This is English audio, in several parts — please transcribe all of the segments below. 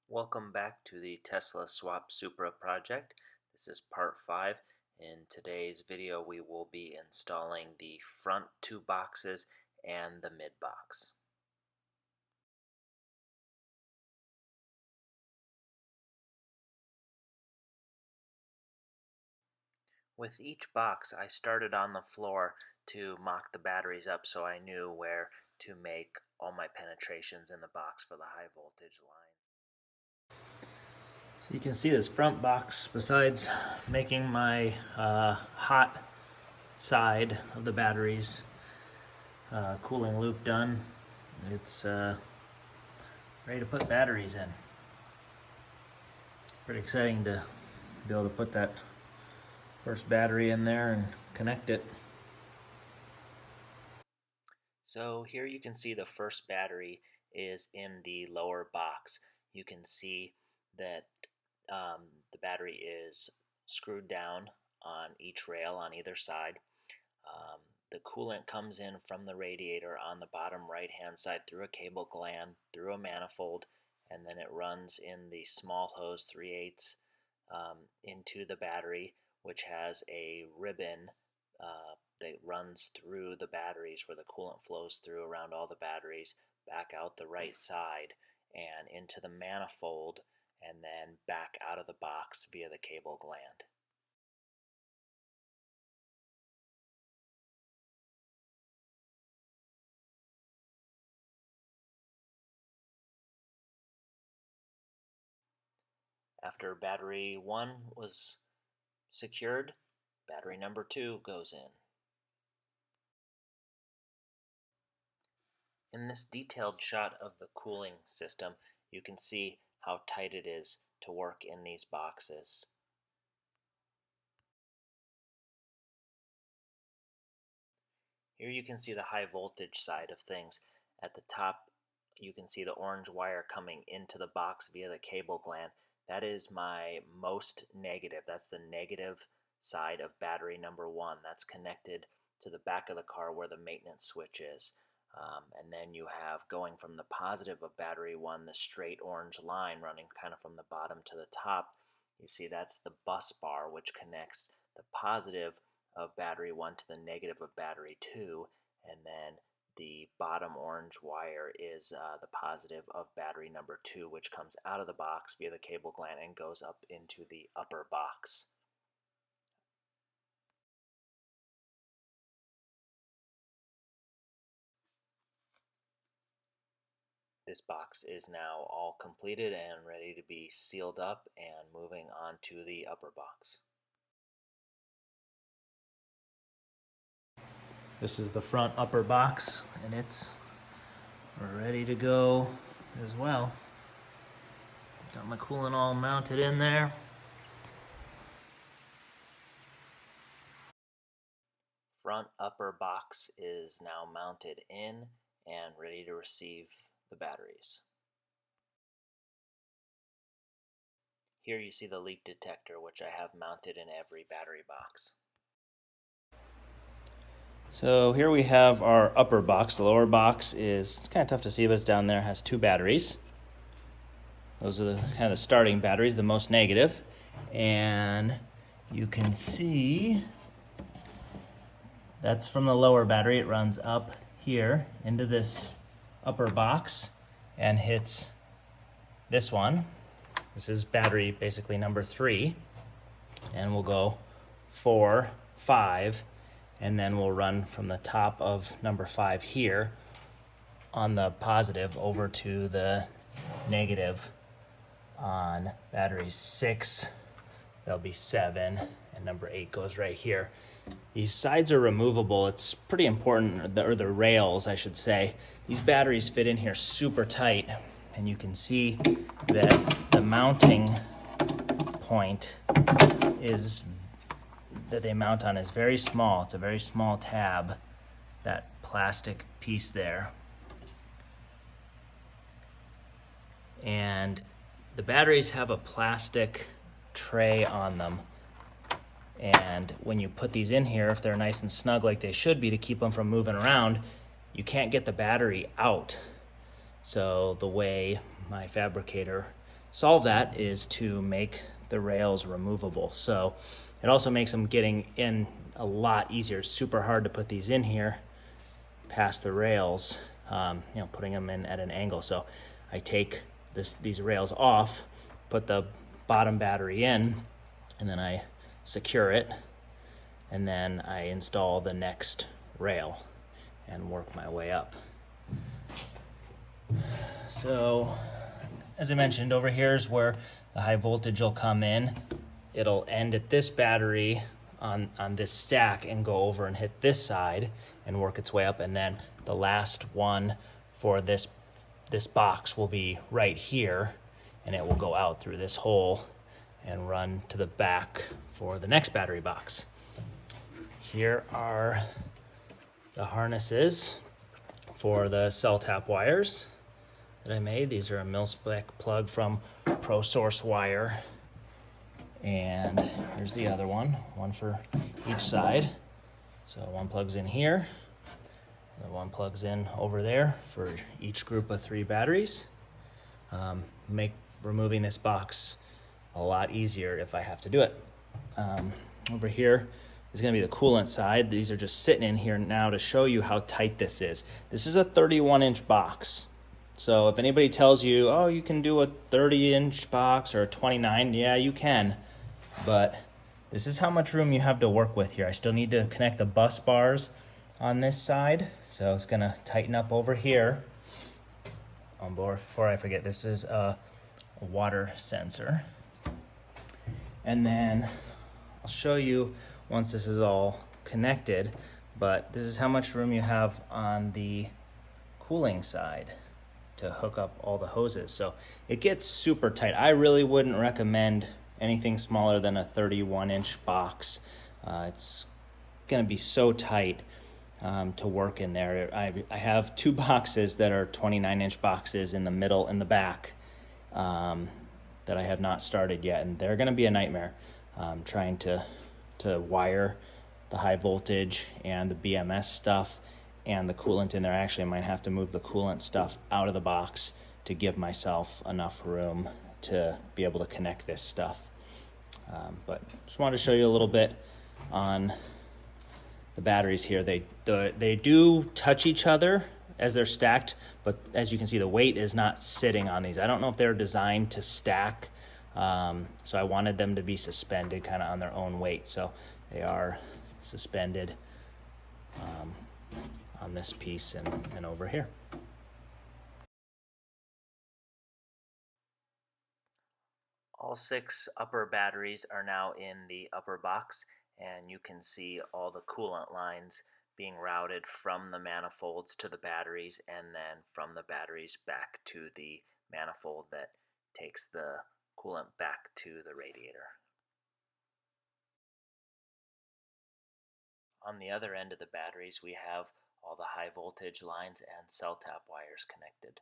Welcome back to the Tesla Swap Supra project. This is part 5. In today's video we will be installing the front two boxes and the mid box. With each box I started on the floor to mock the batteries up so I knew where to make all my penetrations in the box for the high voltage line. So you can see this front box, besides making my hot side of the batteries cooling loop done, it's ready to put batteries in. Pretty exciting to be able to put that first battery in there and connect it. So here you can see the first battery is in the lower box. You can see that the battery is screwed down on each rail on either side. The coolant comes in from the radiator on the bottom right hand side through a cable gland, through a manifold, and then it runs in the small hose 3/8 into the battery, which has a ribbon that runs through the batteries where the coolant flows through around all the batteries, back out the right side and into the manifold, and then back out of the box via the cable gland. After battery 1 was secured, battery number 2 goes in. In this detailed shot of the cooling system, you can see how tight it is to work in these boxes. Here you can see the high voltage side of things. At the top you can see the orange wire coming into the box via the cable gland. That is my most negative. That's the negative side of battery number 1. That's connected to the back of the car where the maintenance switch is. And then you have, going from the positive of battery 1, the straight orange line running kind of from the bottom to the top. You see that's the bus bar, which connects the positive of battery 1 to the negative of battery 2, and then the bottom orange wire is the positive of battery number 2, which comes out of the box via the cable gland and goes up into the upper box. This box is now all completed and ready to be sealed up and moving on to the upper box. This is the front upper box, and it's ready to go as well. Got my coolant all mounted in there. Front upper box is now mounted in and ready to receive the batteries. Here you see the leak detector, which I have mounted in every battery box. So here we have our upper box. The lower box is kind of tough to see, but it's down there. It has 2 batteries. Those are kind of the starting batteries, the most negative. And you can see that's from the lower battery. It runs up here into this upper box and hits this one. This is battery basically number 3. And we'll go 4, 5, and then we'll run from the top of number 5 here on the positive over to the negative on battery 6. That'll be 7, and number 8 goes right here. These sides are removable. It's pretty important, or the rails I should say. These batteries fit in here super tight, and you can see that the mounting point is that they mount on is very small. It's a very small tab, that plastic piece there. And the batteries have a plastic tray on them. And when you put these in here, if they're nice and snug like they should be to keep them from moving around, you can't get the battery out. So the way my fabricator solve that is to make the rails removable. So it also makes them getting in a lot easier. It's super hard to put these in here past the rails, putting them in at an angle. So I take these rails off, put the bottom battery in, and then I secure it, and then I install the next rail and work my way up. So as I mentioned, over here is where the high voltage will come in. It'll end at this battery on this stack and go over and hit this side and work its way up, and then the last one for this box will be right here, and it will go out through this hole and run to the back for the next battery box. Here are the harnesses for the cell tap wires that I made. These are a mil-spec plug from ProSource Wire. And here's the other one for each side. So one plugs in here, and one plugs in over there for each group of 3 batteries. Make removing this box a lot easier if I have to do it. Over here is going to be the coolant side. These are just sitting in here now to show you how tight this is. This is a 31-inch box. So if anybody tells you, oh, you can do a 30-inch box or a 29, yeah, you can. But this is how much room you have to work with here. I still need to connect the bus bars on this side. So it's going to tighten up over here. Before I forget, this is a water sensor. And then I'll show you once this is all connected, but this is how much room you have on the cooling side to hook up all the hoses. So it gets super tight. I really wouldn't recommend anything smaller than a 31-inch box. It's gonna be so tight to work in there. I have 2 boxes that are 29-inch boxes in the middle and the back that I have not started yet, and they're gonna be a nightmare trying to wire the high voltage and the BMS stuff and the coolant in there. Actually, I might have to move the coolant stuff out of the box to give myself enough room to be able to connect this stuff. But just wanted to show you a little bit on the batteries here. They do touch each other as they're stacked, but as you can see, the weight is not sitting on these. I don't know if they're designed to stack, so I wanted them to be suspended kind of on their own weight. So they are suspended on this piece and over here. All 6 upper batteries are now in the upper box, and you can see all the coolant lines being routed from the manifolds to the batteries, and then from the batteries back to the manifold that takes the coolant back to the radiator. On the other end of the batteries, we have all the high voltage lines and cell tap wires connected.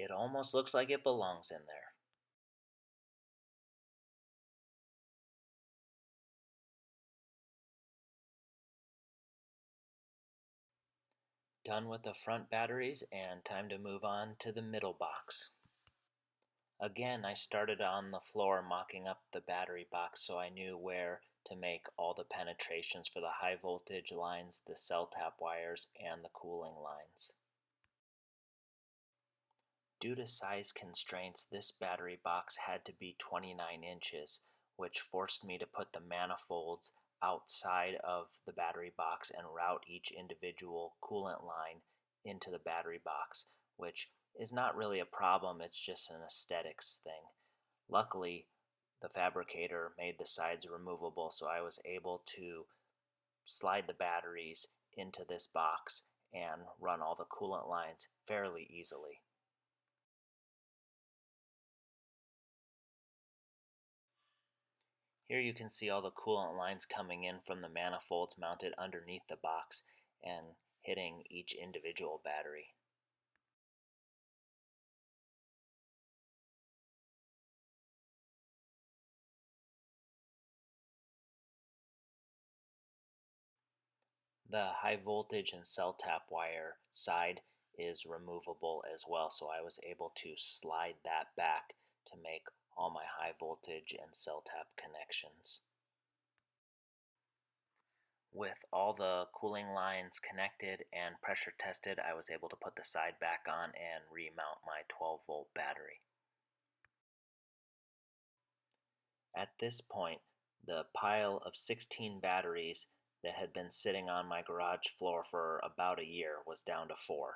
It almost looks like it belongs in there. Done with the front batteries, and time to move on to the middle box. Again, I started on the floor mocking up the battery box so I knew where to make all the penetrations for the high voltage lines, the cell tap wires, and the cooling lines. Due to size constraints, this battery box had to be 29 inches, which forced me to put the manifolds outside of the battery box and route each individual coolant line into the battery box, which is not really a problem, it's just an aesthetics thing. Luckily, the fabricator made the sides removable, so I was able to slide the batteries into this box and run all the coolant lines fairly easily. Here you can see all the coolant lines coming in from the manifolds mounted underneath the box and hitting each individual battery. The high voltage and cell tap wire side is removable as well, so I was able to slide that back to make all my high voltage and cell tap connections. With all the cooling lines connected and pressure tested, I was able to put the side back on and remount my 12-volt battery. At this point, the pile of 16 batteries that had been sitting on my garage floor for about a year was down to 4.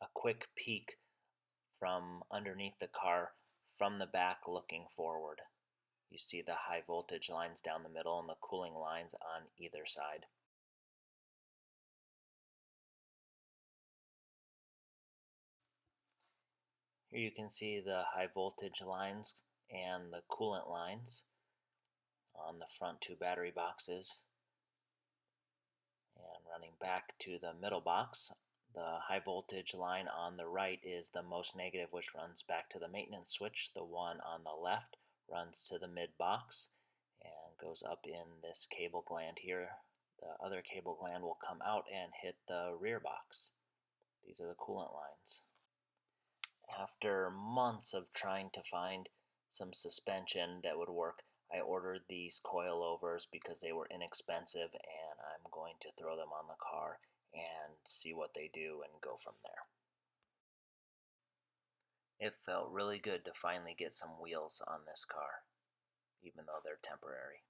A quick peek from underneath the car from the back looking forward. You see the high voltage lines down the middle and the cooling lines on either side. Here you can see the high voltage lines and the coolant lines on the front two battery boxes. And running back to the middle box, the high voltage line on the right is the most negative, which runs back to the maintenance switch. The one on the left runs to the mid box and goes up in this cable gland here. The other cable gland will come out and hit the rear box. These are the coolant lines. After months of trying to find some suspension that would work, I ordered these coilovers because they were inexpensive, and I'm going to throw them on the car and see what they do and go from there. It felt really good to finally get some wheels on this car, even though they're temporary.